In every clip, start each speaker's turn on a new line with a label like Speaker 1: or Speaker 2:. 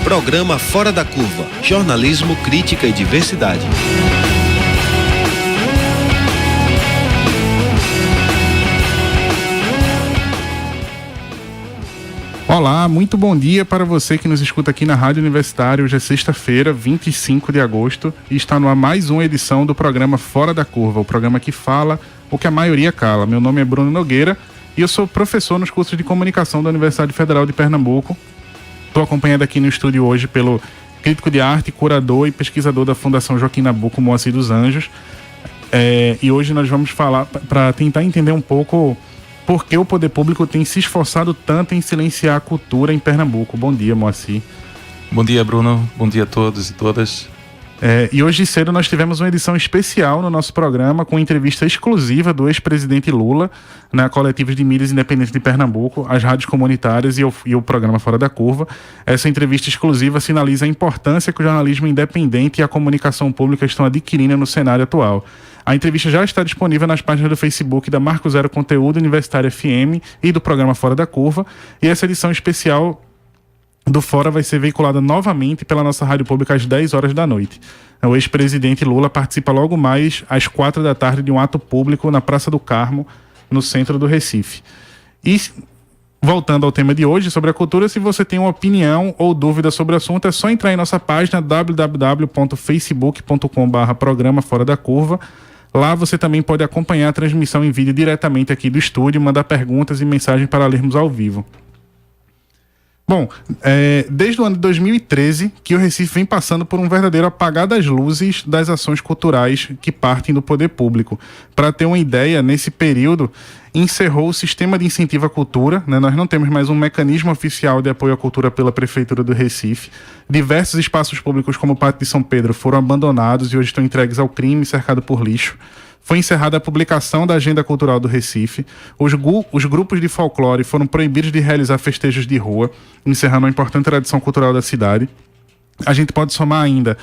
Speaker 1: Programa Fora da Curva, jornalismo, crítica e diversidade.
Speaker 2: Olá, muito bom dia para você que nos escuta aqui na Rádio Universitária. Hoje é sexta-feira, 25 de agosto, e está no ar mais uma edição do programa Fora da Curva, o programa que fala o que a maioria cala. Meu nome é Bruno Nogueira e eu sou professor nos cursos de comunicação da Universidade Federal de Pernambuco. Estou acompanhado aqui no estúdio hoje pelo crítico de arte, curador e pesquisador da Fundação Joaquim Nabuco, Moacir dos Anjos. E hoje nós vamos falar para tentar entender um pouco por que o poder público tem se esforçado tanto em silenciar a cultura em Pernambuco. Bom dia, Moacir.
Speaker 3: Bom dia, Bruno. Bom dia a todos e todas.
Speaker 2: E hoje cedo nós tivemos uma edição especial no nosso programa com entrevista exclusiva do ex-presidente Lula na Coletiva de Mídias Independentes de Pernambuco, as rádios comunitárias e o programa Fora da Curva. Essa entrevista exclusiva sinaliza a importância que o jornalismo independente e a comunicação pública estão adquirindo no cenário atual. A entrevista já está disponível nas páginas do Facebook da Marco Zero Conteúdo, Universitária FM e do programa Fora da Curva. E essa edição especial do Fora vai ser veiculada novamente pela nossa rádio pública às 10 horas da noite. O ex-presidente Lula participa logo mais às 4 da tarde de um ato público na Praça do Carmo, no centro do Recife. E, voltando ao tema de hoje, sobre a cultura, se você tem uma opinião ou dúvida sobre o assunto, é só entrar em nossa página www.facebook.com/programa Fora da Curva. Lá você também pode acompanhar a transmissão em vídeo diretamente aqui do estúdio, mandar perguntas e mensagens para lermos ao vivo. Bom, desde o ano de 2013 que o Recife vem passando por um verdadeiro apagar das luzes das ações culturais que partem do poder público. Para ter uma ideia, nesse período encerrou o sistema de incentivo à cultura, né? Nós não temos mais um mecanismo oficial de apoio à cultura pela Prefeitura do Recife. Diversos espaços públicos como o Pátio de São Pedro foram abandonados e hoje estão entregues ao crime, cercado por lixo. Foi encerrada a publicação da Agenda Cultural do Recife. Os grupos de folclore foram proibidos de realizar festejos de rua, encerrando uma importante tradição cultural da cidade. A gente pode somar ainda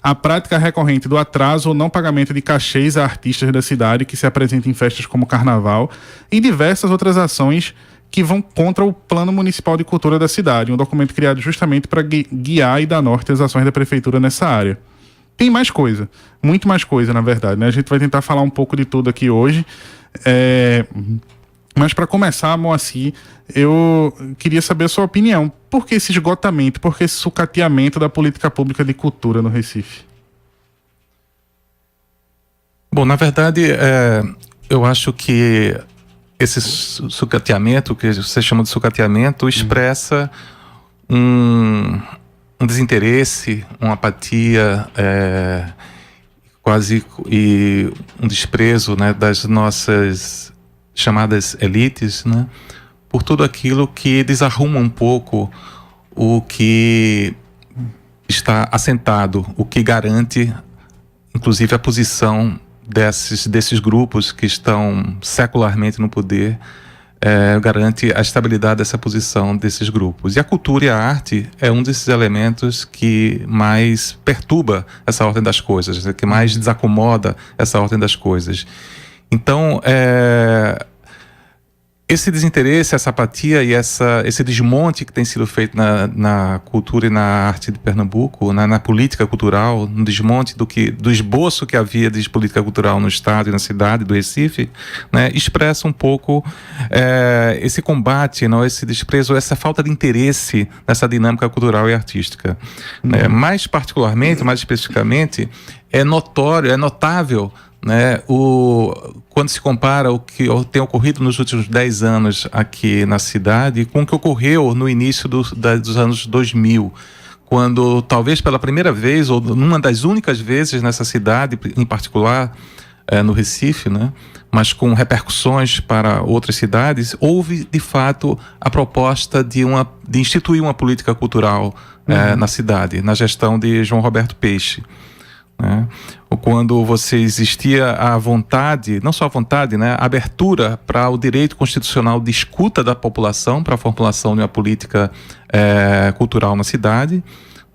Speaker 2: a prática recorrente do atraso ou não pagamento de cachês a artistas da cidade que se apresentam em festas como Carnaval e diversas outras ações que vão contra o Plano Municipal de Cultura da cidade, um documento criado justamente para guiar e dar norte às ações da Prefeitura nessa área. Tem mais coisa, muito mais coisa, na verdade, né? A gente vai tentar falar um pouco de tudo aqui hoje. Mas para começar, Moacir, eu queria saber a sua opinião. Por que esse esgotamento, por que esse sucateamento da política pública de cultura no Recife?
Speaker 3: Bom, na verdade, eu acho que esse sucateamento, que você chama de sucateamento, expressa um desinteresse, uma apatia, quase e um desprezo, né, das nossas chamadas elites, né, por tudo aquilo que desarruma um pouco o que está assentado, o que garante, inclusive, a posição desses grupos que estão secularmente no poder, garante a estabilidade dessa posição desses grupos. E a cultura e a arte é um desses elementos que mais perturba essa ordem das coisas, que mais desacomoda essa ordem das coisas. Então, esse desinteresse, essa apatia e esse desmonte que tem sido feito na cultura e na arte de Pernambuco, na política cultural, no desmonte do esboço que havia de política cultural no estado e na cidade do Recife, né, expressa um pouco esse combate, não, esse desprezo, essa falta de interesse nessa dinâmica cultural e artística. Mais particularmente, mais especificamente, é notável, né, quando se compara o que tem ocorrido nos últimos 10 anos aqui na cidade com o que ocorreu no início dos anos 2000, quando talvez pela primeira vez, ou numa das únicas vezes nessa cidade, em particular no Recife, né, mas com repercussões para outras cidades, houve de fato a proposta de instituir uma política cultural na cidade, na gestão de João Roberto Peixe. Quando você existia a vontade, não só a vontade, né, a abertura para o direito constitucional de escuta da população para a formulação de uma política cultural na cidade,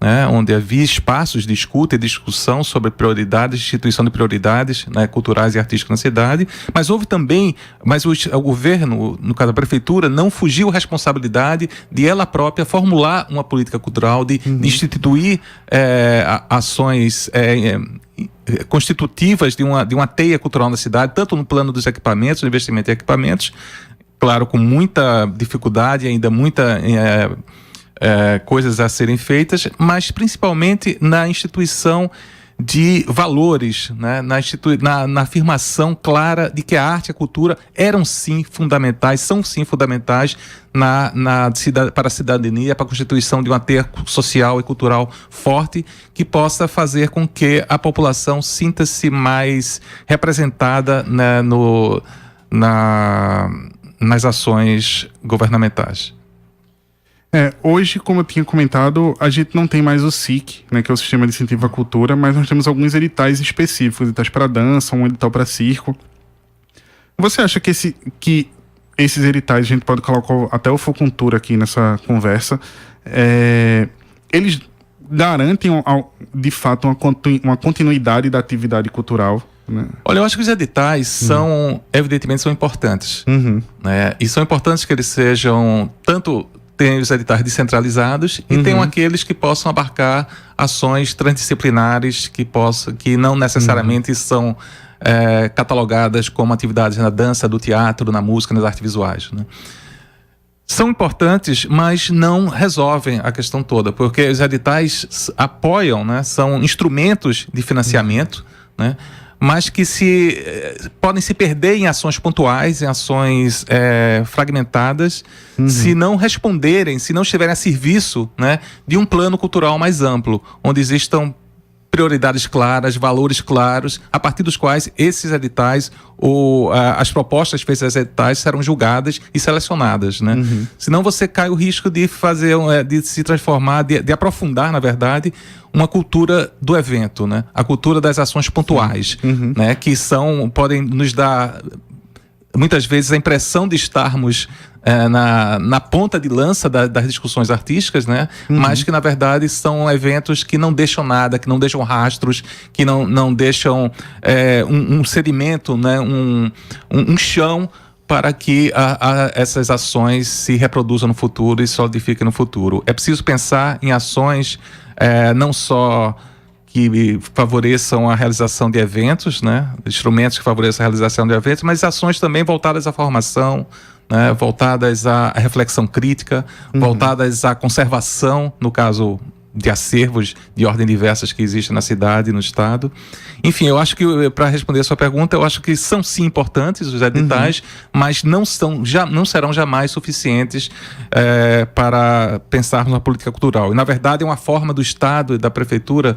Speaker 3: né, onde havia espaços de escuta e discussão sobre prioridades, instituição de prioridades, né, culturais e artísticas na cidade, mas houve também, o governo, no caso a prefeitura, não fugiu a responsabilidade de ela própria formular uma política cultural, de instituir ações constitutivas de uma teia cultural na cidade, tanto no plano dos equipamentos, do investimento em equipamentos, claro, com muita dificuldade, ainda muita coisas a serem feitas, mas principalmente na instituição de valores, né? na afirmação clara de que a arte e a cultura são sim fundamentais para a cidadania, para a constituição de uma teia social e cultural forte que possa fazer com que a população sinta-se mais representada, né, nas ações governamentais.
Speaker 2: Hoje, como eu tinha comentado, a gente não tem mais o SIC, né, que é o Sistema de Incentivo à Cultura, mas nós temos alguns editais específicos, editais para dança, um edital para circo. Você acha que esses editais, a gente pode colocar até o Focultura aqui nessa conversa, eles garantem, de fato, uma continuidade da atividade cultural? Né?
Speaker 3: Olha, eu acho que os editais evidentemente, são importantes. Né? E são importantes que eles sejam tem os editais descentralizados e tem aqueles que possam abarcar ações transdisciplinares que não necessariamente são catalogadas como atividades na dança, do teatro, na música, nas artes visuais. Né? São importantes, mas não resolvem a questão toda, porque os editais apoiam, né, são instrumentos de financiamento, né, mas que podem se perder em ações pontuais, em ações fragmentadas, se não responderem, se não estiverem a serviço, né, de um plano cultural mais amplo, onde existam prioridades claras, valores claros, a partir dos quais esses editais ou as propostas feitas aos editais serão julgadas e selecionadas, né? Senão você cai o risco de de se transformar, de aprofundar, na verdade, uma cultura do evento, né? A cultura das ações pontuais, né? Que podem nos dar muitas vezes a impressão de estarmos na ponta de lança das discussões artísticas, né? Mas que na verdade são eventos que não deixam nada, que não deixam rastros, que não deixam um sedimento, né? um chão para que essas ações se reproduzam no futuro e solidifiquem no futuro. É preciso pensar em ações não só que favoreçam a realização de eventos, né? Instrumentos que favoreçam a realização de eventos, mas ações também voltadas à formação, né? Voltadas à reflexão crítica, voltadas à conservação, no caso de acervos de ordem diversas que existem na cidade e no estado. Enfim, eu acho que, para responder a sua pergunta, eu acho que são sim importantes os editais, mas não serão jamais suficientes para pensarmos na política cultural. E, na verdade, é uma forma do Estado e da Prefeitura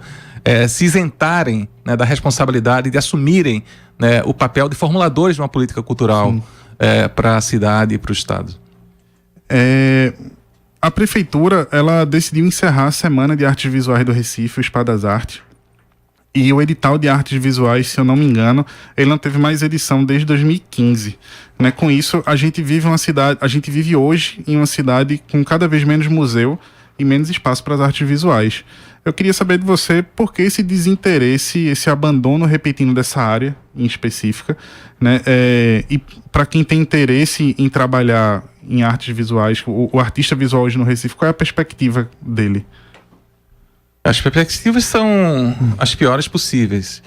Speaker 3: se isentarem, né, da responsabilidade de assumirem, né, o papel de formuladores de uma política cultural para a cidade e para o Estado.
Speaker 2: A Prefeitura, ela decidiu encerrar a Semana de Artes Visuais do Recife, o Spa das Artes. E o edital de artes visuais, se eu não me engano, ele não teve mais edição desde 2015. Né? Com isso, a gente vive hoje em uma cidade com cada vez menos museu e menos espaço para as artes visuais. Eu queria saber de você por que esse desinteresse, esse abandono repetindo dessa área em específica, né? E para quem tem interesse em trabalhar em artes visuais, o artista visual hoje no Recife, qual é a perspectiva dele?
Speaker 3: As perspectivas são as piores possíveis.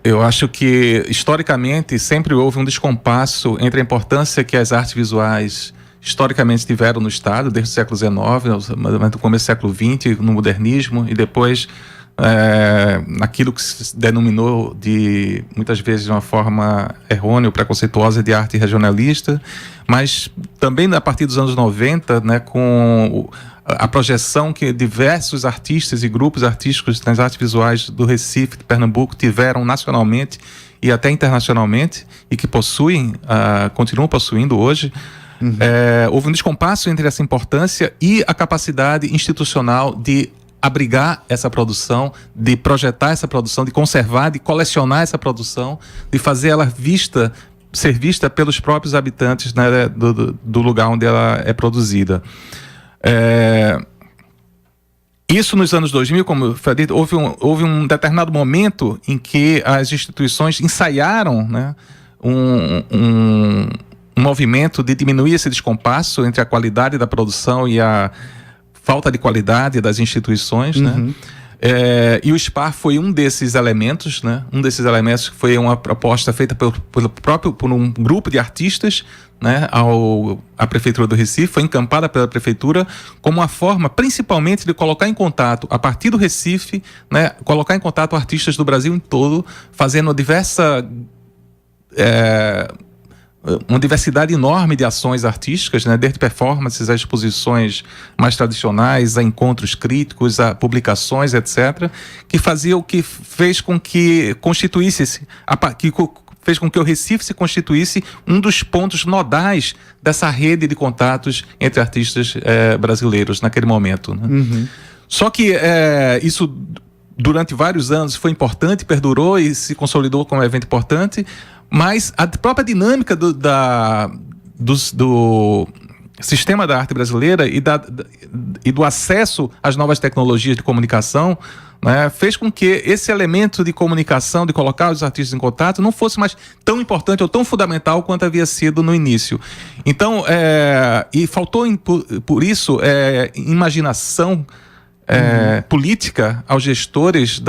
Speaker 3: Eu acho que, historicamente, sempre houve um descompasso entre a importância que as artes visuais historicamente tiveram no Estado, desde o século XIX, no começo do século XX, no modernismo, e depois naquilo que se denominou muitas vezes de uma forma errônea ou preconceituosa de arte regionalista, mas também a partir dos anos 90, né, com a projeção que diversos artistas e grupos artísticos nas artes visuais do Recife, de Pernambuco, tiveram nacionalmente e até internacionalmente, e que continuam possuindo hoje. Houve um descompasso entre essa importância e a capacidade institucional de abrigar essa produção, de projetar essa produção, de conservar, de colecionar essa produção, de fazer ela ser vista pelos próprios habitantes, né, do lugar onde ela é produzida. Isso nos anos 2000, como foi dito, houve um determinado momento em que as instituições ensaiaram, né, um movimento de diminuir esse descompasso entre a qualidade da produção e a falta de qualidade das instituições, né? E o SPAR foi um desses elementos, né? Um desses elementos que foi uma proposta feita por um grupo de artistas, né? A Prefeitura do Recife, foi encampada pela Prefeitura como uma forma, principalmente, de colocar em contato, a partir do Recife, né? Colocar em contato artistas do Brasil em todo, fazendo uma diversidade enorme de ações artísticas, né? Desde performances a exposições mais tradicionais, a encontros críticos, a publicações, etc., que fez com que o Recife se constituísse um dos pontos nodais dessa rede de contatos entre artistas brasileiros naquele momento, né? Só que isso, durante vários anos, foi importante, perdurou e se consolidou como um evento importante, mas a própria dinâmica do sistema da arte brasileira e do acesso às novas tecnologias de comunicação, né, fez com que esse elemento de comunicação, de colocar os artistas em contato, não fosse mais tão importante ou tão fundamental quanto havia sido no início. Então, e faltou por isso imaginação política aos gestores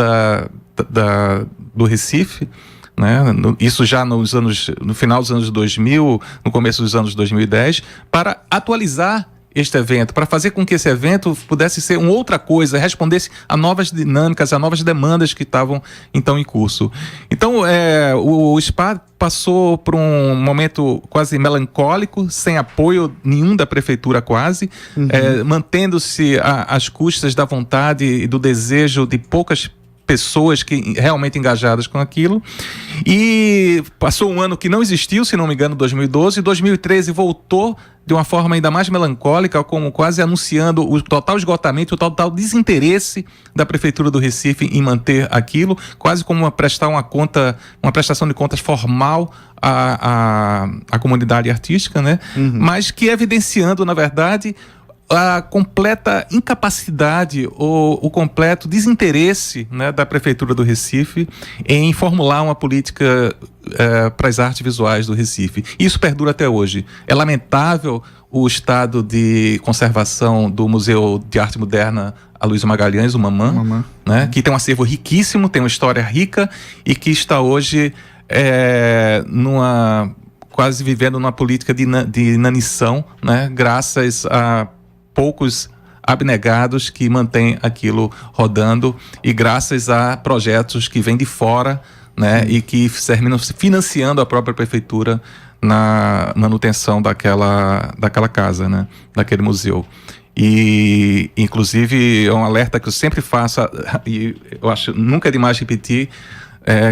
Speaker 3: do Recife, né? Isso já no final dos anos 2000, no começo dos anos 2010, para atualizar este evento, para fazer com que esse evento pudesse ser uma outra coisa, respondesse a novas dinâmicas, a novas demandas que estavam então em curso. Então, o SPAR passou por um momento quase melancólico, sem apoio nenhum da Prefeitura quase, mantendo-se às custas da vontade e do desejo de poucas pessoas que realmente engajadas com aquilo, e passou um ano que não existiu, se não me engano, 2012, 2013 voltou de uma forma ainda mais melancólica, como quase anunciando o total esgotamento, o total desinteresse da Prefeitura do Recife em manter aquilo, quase como uma prestação de contas formal à comunidade artística, né? Mas que evidenciando, na verdade, a completa incapacidade ou o completo desinteresse, né, da Prefeitura do Recife em formular uma política para as artes visuais do Recife. Isso perdura até hoje. É lamentável o estado de conservação do Museu de Arte Moderna Aloysio Magalhães, o Mamã, né, que tem um acervo riquíssimo, tem uma história rica e que está hoje quase vivendo numa política de inanição, né, graças a poucos abnegados que mantêm aquilo rodando e graças a projetos que vêm de fora, né, e que terminam financiando a própria prefeitura na manutenção daquela casa, né, daquele museu. E, inclusive, é um alerta que eu sempre faço, e eu acho nunca é demais repetir,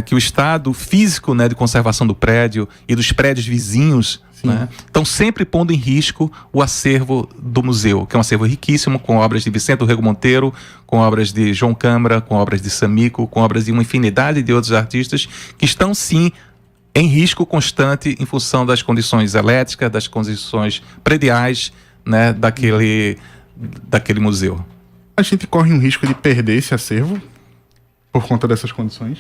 Speaker 3: que o estado físico, né, de conservação do prédio e dos prédios vizinhos, né, estão sempre pondo em risco o acervo do museu, que é um acervo riquíssimo, com obras de Vicente Rego Monteiro, com obras de João Câmara, com obras de Samico, com obras de uma infinidade de outros artistas que estão, sim, em risco constante em função das condições elétricas, das condições prediais, né, daquele museu.
Speaker 2: A gente corre um risco de perder esse acervo por conta dessas condições?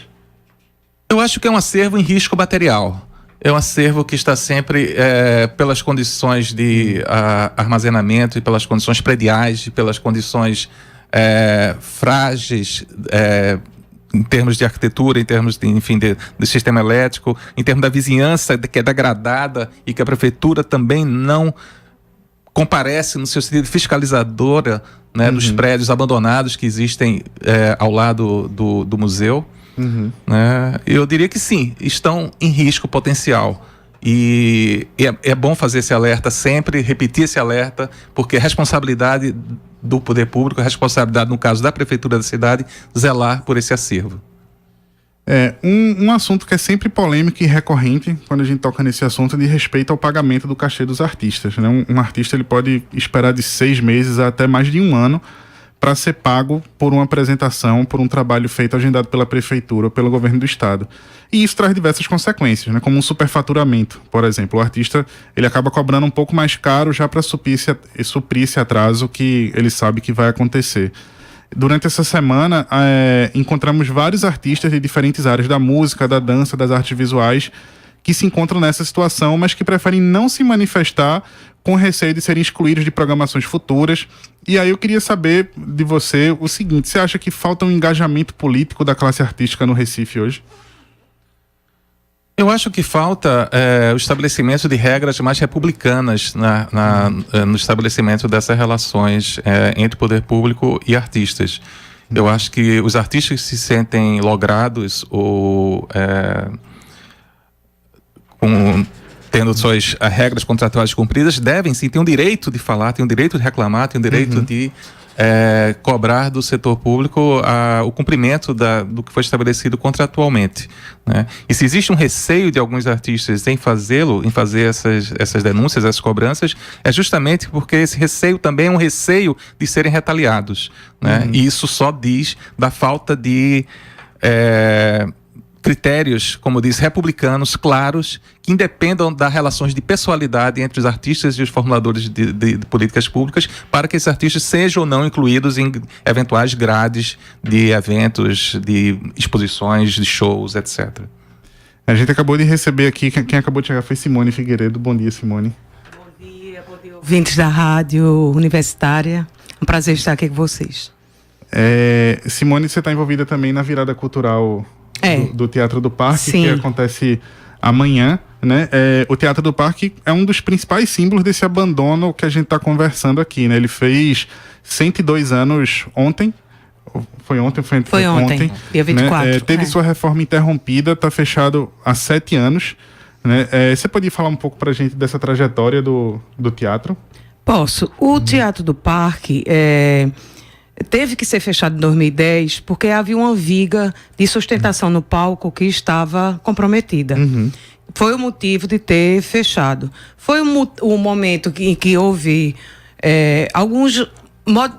Speaker 3: Eu acho que é um acervo em risco material. É um acervo que está sempre, pelas condições de armazenamento e pelas condições prediais, e pelas condições frágeis, em termos de arquitetura, em termos de sistema elétrico, em termos da vizinhança que é degradada e que a prefeitura também não comparece no seu sentido fiscalizadora, né, dos prédios abandonados que existem ao lado do museu. Né? Eu diria que sim, estão em risco potencial. E é bom fazer esse alerta sempre, repetir esse alerta, porque a responsabilidade do poder público, a responsabilidade, no caso da prefeitura da cidade, zelar por esse acervo.
Speaker 2: Um assunto que é sempre polêmico e recorrente quando a gente toca nesse assunto é de respeito ao pagamento do cachê dos artistas, né? Um artista ele pode esperar de 6 meses a até mais de 1 ano para ser pago por uma apresentação, por um trabalho feito agendado pela prefeitura ou pelo governo do estado. E isso traz diversas consequências, né? Como um superfaturamento, por exemplo. O artista ele acaba cobrando um pouco mais caro já para suprir esse atraso que ele sabe que vai acontecer. Durante essa semana, encontramos vários artistas de diferentes áreas da música, da dança, das artes visuais, que se encontram nessa situação, mas que preferem não se manifestar com receio de serem excluídos de programações futuras. E aí eu queria saber de você o seguinte: você acha que falta um engajamento político da classe artística no Recife hoje?
Speaker 3: Eu acho que falta o estabelecimento de regras mais republicanas no estabelecimento dessas relações entre poder público e artistas. Eu acho que os artistas que se sentem logrados ou tendo suas regras contratuais cumpridas, devem sim ter um direito de falar, tem um direito de reclamar, tem um direito de cobrar do setor público o cumprimento do que foi estabelecido contratualmente, né? E se existe um receio de alguns artistas em fazer essas denúncias, essas cobranças, é justamente porque esse receio também é um receio de serem retaliados, né? E isso só diz da falta de critérios, como eu disse, republicanos, claros, que independam das relações de pessoalidade entre os artistas e os formuladores de políticas públicas, para que esses artistas sejam ou não incluídos em eventuais grades de eventos, de exposições, de shows, etc.
Speaker 2: A gente acabou de receber aqui, quem acabou de chegar foi Simone Figueiredo. Bom dia, Simone.
Speaker 4: Bom dia, ouvintes da Rádio Universitária. Um prazer estar aqui com vocês.
Speaker 2: Simone, você está envolvida também na virada cultural do Teatro do Parque,
Speaker 4: Sim.
Speaker 2: que acontece amanhã, né? O Teatro do Parque é um dos principais símbolos desse abandono que a gente está conversando aqui, né? Ele fez 102 anos ontem. Foi ontem,
Speaker 4: dia 24.
Speaker 2: Né? Teve sua reforma interrompida, está fechado há 7 anos. Né? Você podia falar um pouco para a gente dessa trajetória do teatro?
Speaker 4: Posso. O Teatro do Parque teve que ser fechado em 2010 porque havia uma viga de sustentação no palco que estava comprometida. Foi o motivo de ter fechado. Foi o momento em que houve algumas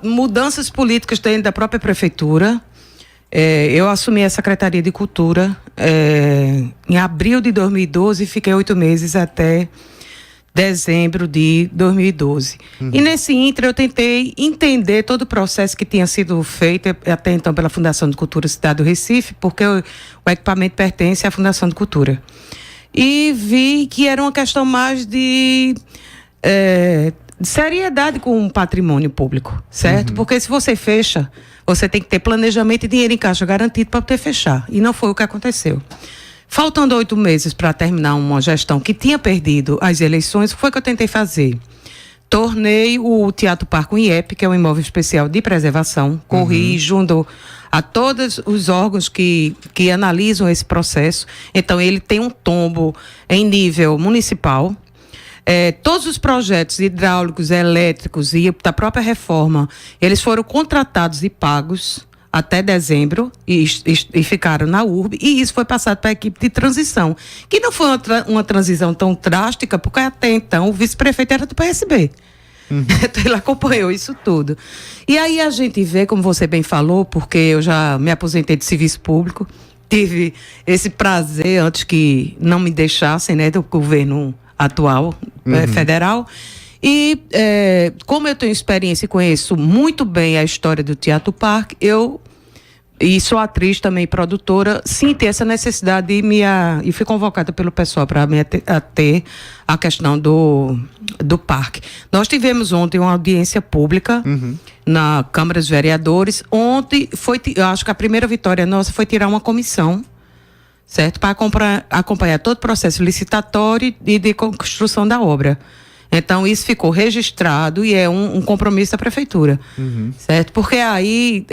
Speaker 4: mudanças políticas dentro da própria prefeitura. Eu assumi a Secretaria de Cultura em abril de 2012 e fiquei 8 meses até dezembro de 2012. E nesse ínter eu tentei entender todo o processo que tinha sido feito até então pela Fundação de Cultura Cidade do Recife, porque o equipamento pertence à Fundação de Cultura. E vi que era uma questão mais de seriedade com o patrimônio público, certo? Porque se você fecha, você tem que ter planejamento e dinheiro em caixa garantido para poder fechar. E não foi o que aconteceu. Faltando 8 meses para terminar uma gestão que tinha perdido as eleições, o que foi que eu tentei fazer? Tornei o Teatro Parque um IEP, que é um imóvel especial de preservação, corri junto a todos os órgãos que analisam esse processo. Então, ele tem um tombo em nível municipal. Todos os projetos hidráulicos, elétricos e da própria reforma, eles foram contratados e pagos até dezembro e ficaram na URB, e isso foi passado para a equipe de transição, que não foi uma transição tão drástica, porque até então o vice-prefeito era do PSB. Então ele acompanhou isso tudo. E aí a gente vê, como você bem falou, porque eu já me aposentei de serviço público, tive esse prazer antes que não me deixassem, né, do governo atual federal. E como eu tenho experiência e conheço muito bem a história do Teatro Parque, e sou atriz também, produtora, senti essa necessidade e fui convocada pelo pessoal para me ater a questão do parque. Nós tivemos ontem uma audiência pública na Câmara dos Vereadores. Ontem eu acho que a primeira vitória nossa foi tirar uma comissão, certo? Para acompanhar todo o processo licitatório e de construção da obra. Então, isso ficou registrado e é um compromisso da prefeitura, certo? Porque aí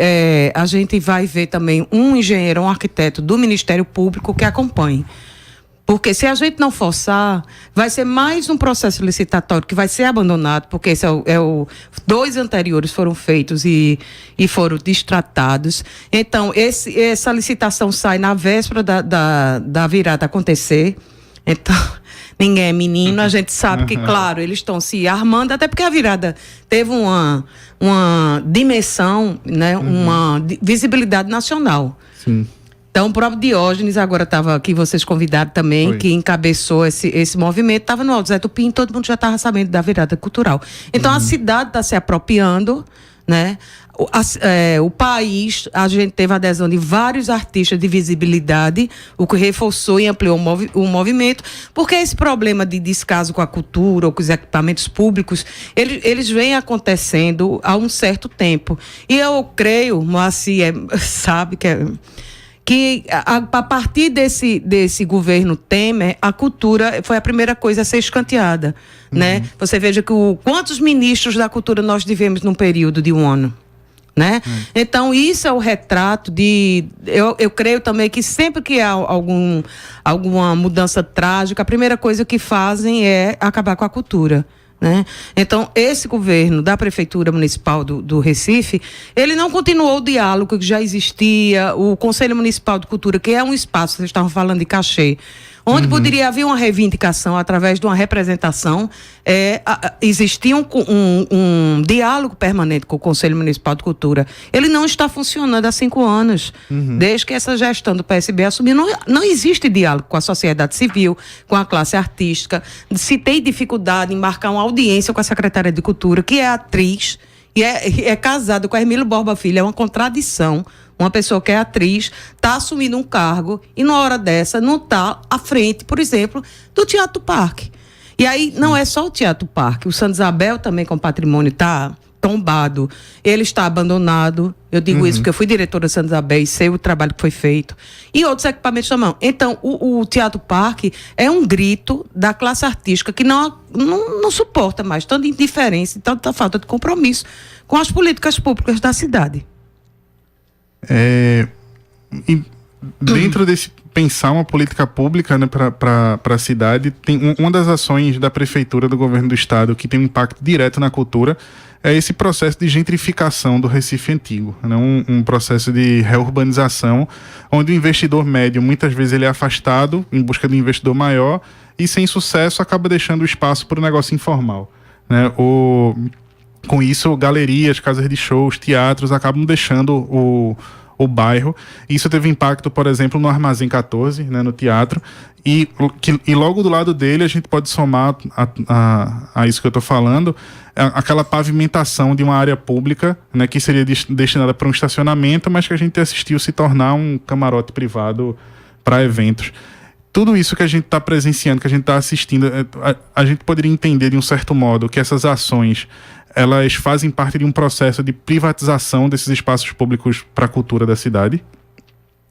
Speaker 4: a gente vai ver também um engenheiro, um arquiteto do Ministério Público que acompanhe. Porque se a gente não forçar, vai ser mais um processo licitatório que vai ser abandonado, porque esse dois anteriores foram feitos e foram destratados. Então, essa licitação sai na véspera da virada acontecer. Então, ninguém é menino, a gente sabe que, claro, eles estão se armando, até porque a virada teve uma dimensão, né, uma visibilidade nacional. Sim. Então, o próprio Diógenes, agora estava aqui, vocês convidaram também, que encabeçou esse movimento, estava no Alto Zé Tupim, todo mundo já estava sabendo da virada cultural. Então, a cidade está se apropriando, né? O país, a gente teve a adesão de vários artistas de visibilidade, o que reforçou e ampliou o movimento, porque esse problema de descaso com a cultura ou com os equipamentos públicos, eles vêm acontecendo há um certo tempo. E eu creio, Moacir sabe que a partir desse governo Temer, a cultura foi a primeira coisa a ser escanteada, né? Você veja que quantos ministros da cultura nós tivemos num período de um ano, né? Então, isso é o retrato de... Eu creio também que sempre que há alguma mudança trágica, a primeira coisa que fazem é acabar com a cultura, né? Então, esse governo da Prefeitura Municipal do Recife, ele não continuou o diálogo que já existia, o Conselho Municipal de Cultura, que é um espaço, vocês estavam falando de cachê, onde poderia haver uma reivindicação através de uma representação, existia um diálogo permanente com o Conselho Municipal de Cultura. Ele não está funcionando há 5 anos, desde que essa gestão do PSB assumiu. Não existe diálogo com a sociedade civil, com a classe artística. Se tem dificuldade em marcar uma audiência com a secretária de Cultura, que é atriz, e é casada com a Hermílio Borba Filho, é uma contradição. Uma pessoa que é atriz está assumindo um cargo e, na hora dessa, não está à frente, por exemplo, do Teatro Parque. E aí, não é só o Teatro Parque. O Santa Isabel também, com patrimônio, está tombado. Ele está abandonado. Eu digo isso porque eu fui diretora do Santa Isabel e sei o trabalho que foi feito. E outros equipamentos também. Então, o Teatro Parque é um grito da classe artística que não suporta mais tanta indiferença e tanta falta de compromisso com as políticas públicas da cidade.
Speaker 2: E dentro desse pensar uma política pública, né, para a cidade, tem uma das ações da prefeitura, do governo do estado, que tem um impacto direto na cultura, é esse processo de gentrificação do Recife antigo, né, um processo de reurbanização, onde o investidor médio, muitas vezes, ele é afastado em busca de um investidor maior e, sem sucesso, acaba deixando espaço para o negócio informal, né? Com isso, galerias, casas de shows, teatros acabam deixando o bairro. Isso teve impacto, por exemplo, no Armazém 14, né, no teatro, e logo do lado dele a gente pode somar a isso que eu estou falando, aquela pavimentação de uma área pública, né, que seria destinada para um estacionamento, mas que a gente assistiu se tornar um camarote privado para eventos. Tudo isso que a gente está presenciando, que a gente está assistindo, a gente poderia entender de um certo modo que essas ações, elas fazem parte de um processo de privatização desses espaços públicos para a cultura da cidade.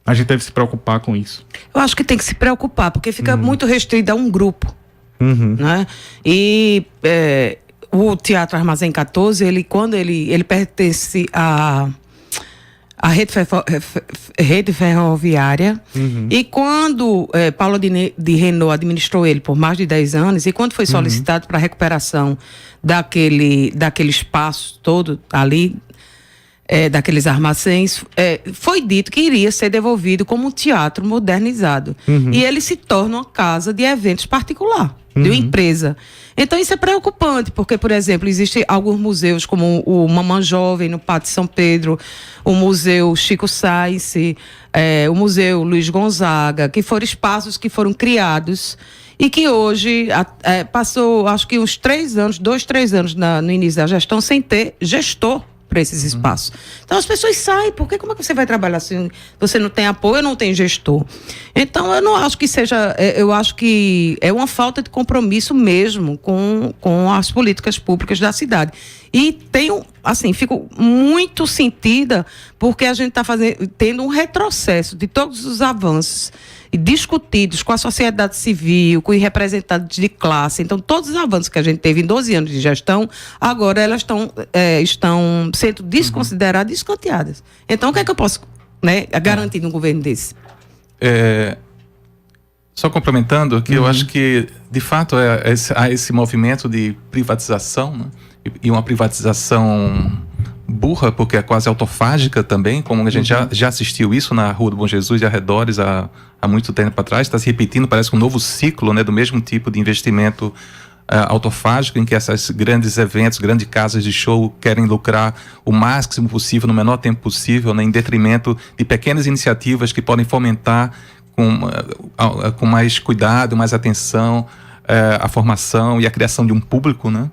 Speaker 2: A gente deve se preocupar com isso.
Speaker 4: Eu acho que tem que se preocupar, porque fica muito restrito a um grupo. Né? E o Teatro Armazém 14, quando ele pertence à rede ferroviária, e quando Paulo de Renault administrou ele por mais de 10 anos, e quando foi solicitado para a recuperação daquele espaço todo ali, daqueles armazéns, foi dito que iria ser devolvido como um teatro modernizado. E ele se torna uma casa de eventos particular, de uma empresa. Então isso é preocupante, porque, por exemplo, existem alguns museus, como o Mamãe Jovem, no Pátio São Pedro, o Museu Chico Sainz, o Museu Luiz Gonzaga, que foram espaços que foram criados e que hoje passou, acho que uns 3 anos, 2-3 anos no início da gestão, sem ter gestor para esses espaços. Então as pessoas saem, porque como é que você vai trabalhar assim? Você não tem apoio, não tem gestor. Então eu não acho que seja, eu acho que é uma falta de compromisso mesmo com as políticas públicas da cidade. E tenho, assim, fico muito sentida porque a gente está tendo um retrocesso de todos os avanços discutidos com a sociedade civil, com os representantes de classe. Então, todos os avanços que a gente teve em 12 anos de gestão, agora elas estão sendo desconsideradas e escanteadas. Então, o que é que eu posso garantir num governo desse?
Speaker 3: Só complementando, que eu acho que, de fato, há esse movimento de privatização, né? E uma privatização burra, porque é quase autofágica também, como a gente já assistiu isso na Rua do Bom Jesus e arredores há muito tempo atrás. Está se repetindo, parece um novo ciclo, né, do mesmo tipo de investimento autofágico, em que esses grandes eventos, grandes casas de show querem lucrar o máximo possível, no menor tempo possível, né, em detrimento de pequenas iniciativas que podem fomentar com mais cuidado, mais atenção, a formação e a criação de um público, né?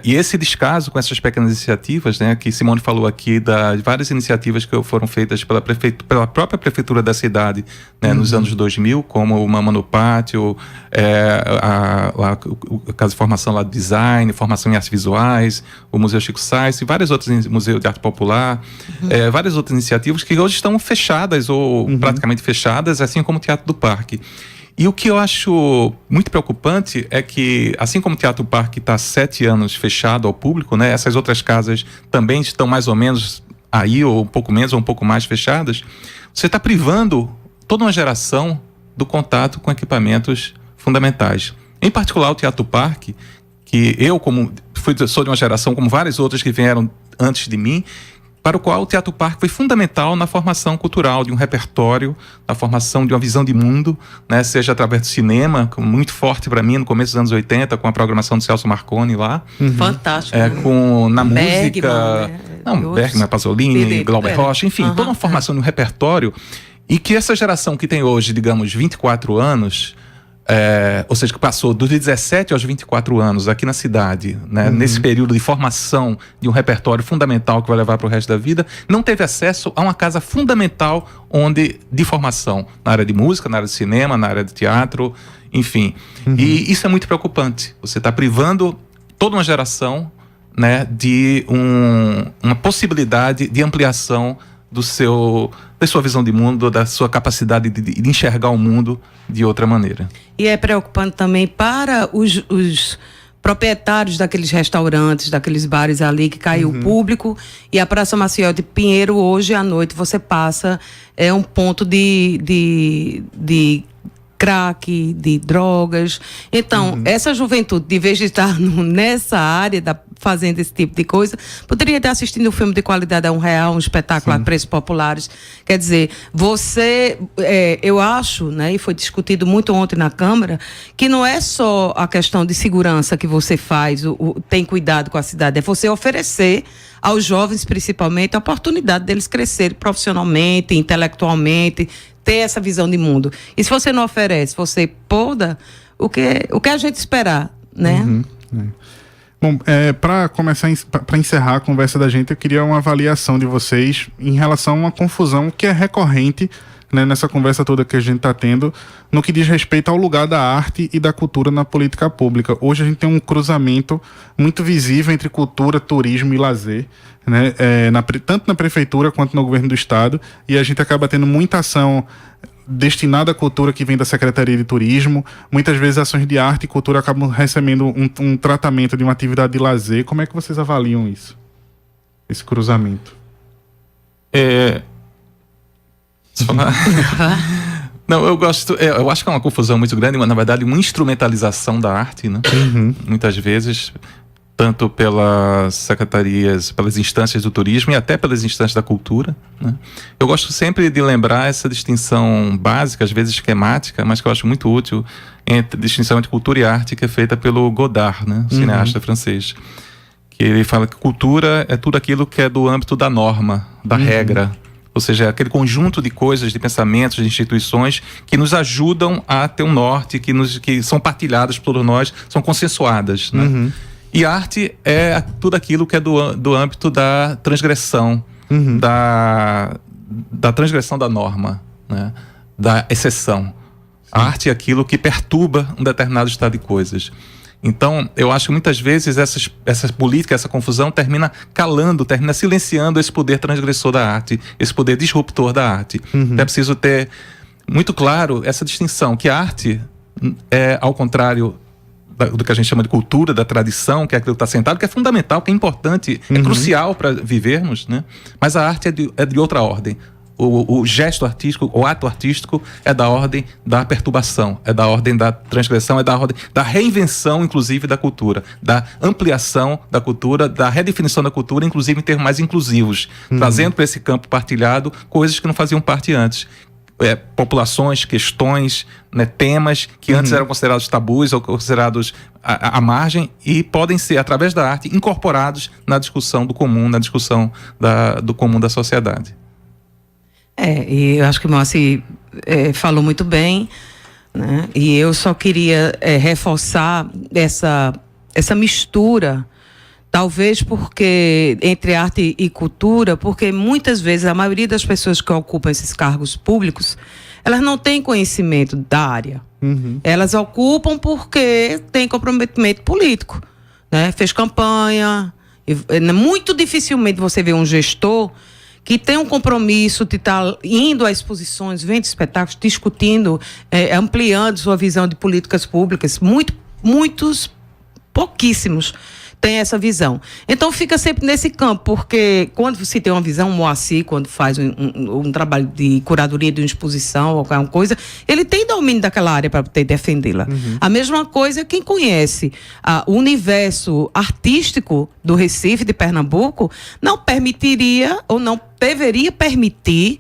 Speaker 3: E esse descaso com essas pequenas iniciativas, né, que Simone falou aqui, das várias iniciativas que foram feitas pela própria prefeitura da cidade, né, nos anos 2000, como o Mama no Pátio, a Casa de Formação lá de Design, Formação em Artes Visuais, o Museu Chico Sainz e vários outros, Museu de Arte Popular, várias outras iniciativas que hoje estão fechadas ou praticamente fechadas, assim como o Teatro do Parque. E o que eu acho muito preocupante é que, assim como o Teatro Parque está há 7 anos fechado ao público, né, essas outras casas também estão mais ou menos aí, ou um pouco menos, ou um pouco mais fechadas. Você está privando toda uma geração do contato com equipamentos fundamentais. Em particular, o Teatro Parque, que eu sou de uma geração, como várias outras que vieram antes de mim, para o qual o Teatro Parque foi fundamental na formação cultural de um repertório, na formação de uma visão de mundo, né, seja através do cinema, muito forte para mim no começo dos anos 80, com a programação do Celso Marconi lá.
Speaker 4: Fantástico.
Speaker 3: Na música...
Speaker 4: Bergman,
Speaker 3: Bergman, Pasolini, Glauber Rocha, enfim, toda uma formação de um repertório, e que essa geração que tem hoje, digamos, 24 anos... ou seja, que passou dos 17 aos 24 anos aqui na cidade, né, nesse período de formação de um repertório fundamental que vai levar para o resto da vida, não teve acesso a uma casa fundamental de formação na área de música, na área de cinema, na área de teatro, enfim. E isso é muito preocupante. Você está privando toda uma geração, né, de uma possibilidade de ampliação da sua visão de mundo, da sua capacidade de enxergar o mundo de outra maneira.
Speaker 4: E é preocupante também para os proprietários daqueles restaurantes, daqueles bares ali, que caiu o público, e a Praça Maciel de Pinheiro, hoje à noite, você passa, um ponto de crack, de drogas. Então, essa juventude, de vez de estar nessa área, fazendo esse tipo de coisa, poderia estar assistindo um filme de qualidade a R$1, um espetáculo a preços populares. Quer dizer, eu acho, né, e foi discutido muito ontem na Câmara, que não é só a questão de segurança que você faz, tem cuidado com a cidade, é você oferecer aos jovens, principalmente, a oportunidade deles crescerem profissionalmente, intelectualmente, ter essa visão de mundo. E se você não oferece, você poda, o que a gente esperar, né?
Speaker 2: Bom, para encerrar a conversa da gente, eu queria uma avaliação de vocês em relação a uma confusão que é recorrente, né, nessa conversa toda que a gente está tendo, no que diz respeito ao lugar da arte e da cultura na política pública. Hoje a gente tem um cruzamento muito visível entre cultura, turismo e lazer, né, tanto na prefeitura quanto no governo do estado, e a gente acaba tendo muita ação destinada à cultura que vem da Secretaria de Turismo. Muitas vezes ações de arte e cultura acabam recebendo um tratamento de uma atividade de lazer. Como é que vocês avaliam isso? Esse cruzamento?
Speaker 3: Não, eu acho que é uma confusão muito grande, mas na verdade uma instrumentalização da arte, né? Muitas vezes tanto pelas secretarias, pelas instâncias do turismo e até pelas instâncias da cultura, né? Eu gosto sempre de lembrar essa distinção básica, às vezes esquemática, mas que eu acho muito útil, entre distinção entre cultura e arte, que é feita pelo Godard, né? O cineasta francês. Que ele fala que cultura é tudo aquilo que é do âmbito da norma, da regra. Ou seja, é aquele conjunto de coisas, de pensamentos, de instituições que nos ajudam a ter um norte, que são partilhadas por nós, são consensuadas, né? E arte é tudo aquilo que é do âmbito da transgressão, da transgressão da norma, né? Da exceção. A arte é aquilo que perturba um determinado estado de coisas. Então, eu acho que muitas vezes essa política, essa confusão termina calando, termina silenciando esse poder transgressor da arte, esse poder disruptor da arte. É preciso ter muito claro essa distinção, que a arte é, ao contrário do que a gente chama de cultura, da tradição, que é aquilo que está sentado, que é fundamental, que é importante, é crucial para vivermos, né? Mas a arte é de outra ordem. O gesto artístico, o ato artístico é da ordem da perturbação, é da ordem da transgressão, é da ordem da reinvenção, inclusive, da cultura, da ampliação da cultura, da redefinição da cultura, inclusive em termos mais inclusivos, trazendo para esse campo partilhado coisas que não faziam parte antes. Populações, questões, né, temas que antes eram considerados tabus ou considerados à margem e podem ser, através da arte, incorporados na discussão do comum, na discussão do comum da sociedade.
Speaker 4: E eu acho que o Moacir falou muito bem, né? E eu só queria reforçar essa mistura, talvez porque entre arte e cultura, porque muitas vezes a maioria das pessoas que ocupam esses cargos públicos, elas não têm conhecimento da área. Elas ocupam porque têm comprometimento político, né? Fez campanha. Muito dificilmente você vê um gestor que tem um compromisso de estar indo a exposições, vendo espetáculos, discutindo, ampliando sua visão de políticas públicas. Pouquíssimos têm essa visão. Então fica sempre nesse campo, porque quando se tem uma visão, o Moacir, quando faz um trabalho de curadoria de uma exposição ou qualquer coisa, ele tem domínio daquela área para poder defendê-la. A mesma coisa quem conhece o universo artístico do Recife, de Pernambuco, não permitiria ou não deveria permitir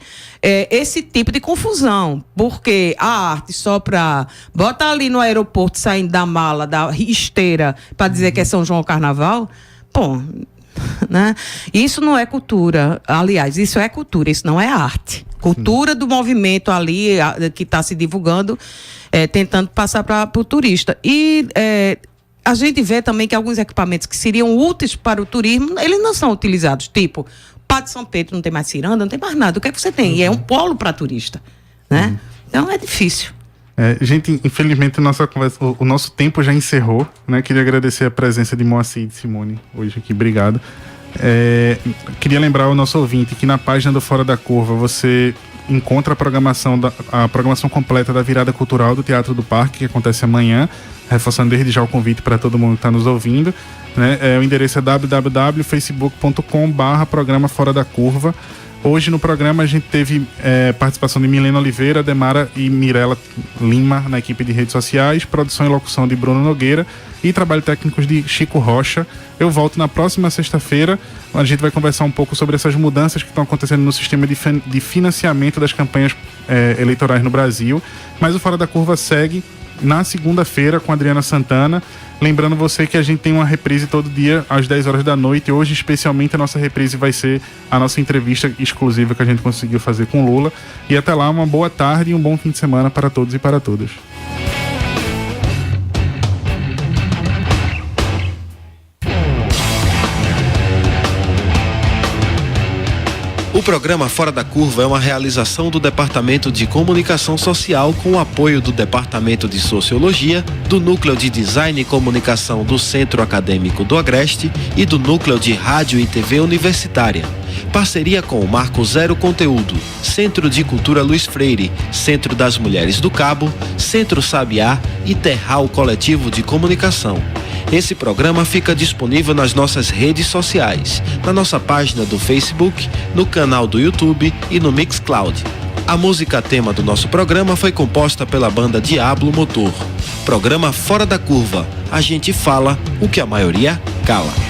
Speaker 4: esse tipo de confusão, porque a arte só para botar ali no aeroporto, saindo da mala, da esteira, para dizer que é São João Carnaval, pô, né? Isso não é cultura. Aliás, isso é cultura, isso não é arte. Cultura do movimento ali que está se divulgando, tentando passar para o turista. E a gente vê também que alguns equipamentos que seriam úteis para o turismo, eles não são utilizados, tipo Padre São Pedro não tem mais ciranda, não tem mais nada. O que é que você tem? E é um polo para turista, né? Então é difícil.
Speaker 2: Gente, infelizmente o nosso tempo já encerrou, né? Queria agradecer a presença de Moacir e de Simone hoje aqui, obrigado. Queria lembrar ao nosso ouvinte que na página do Fora da Curva você encontra a programação completa da virada cultural do Teatro do Parque, que acontece amanhã, reforçando desde já o convite para todo mundo que está nos ouvindo, né? O endereço é www.facebook.com/programa Fora da Curva. Hoje no programa a gente teve participação de Milena Oliveira, Demara e Mirela Lima na equipe de redes sociais, produção e locução de Bruno Nogueira e trabalho técnicos de Chico Rocha. Eu volto na próxima sexta-feira, onde a gente vai conversar um pouco sobre essas mudanças que estão acontecendo no sistema de financiamento das campanhas eleitorais no Brasil. Mas o Fora da Curva segue na segunda-feira com a Adriana Santana. Lembrando você que a gente tem uma reprise todo dia às 10 horas da noite. Hoje, especialmente, a nossa reprise vai ser a nossa entrevista exclusiva que a gente conseguiu fazer com Lula. E até lá, uma boa tarde e um bom fim de semana para todos e para todas.
Speaker 1: O programa Fora da Curva é uma realização do Departamento de Comunicação Social com o apoio do Departamento de Sociologia, do Núcleo de Design e Comunicação do Centro Acadêmico do Agreste e do Núcleo de Rádio e TV Universitária. Parceria com o Marco Zero Conteúdo, Centro de Cultura Luiz Freire, Centro das Mulheres do Cabo, Centro Sabiá e Terral Coletivo de Comunicação. Esse programa fica disponível nas nossas redes sociais, na nossa página do Facebook, no canal do YouTube e no Mixcloud. A música tema do nosso programa foi composta pela banda Diablo Motor. Programa Fora da Curva. A gente fala o que a maioria cala.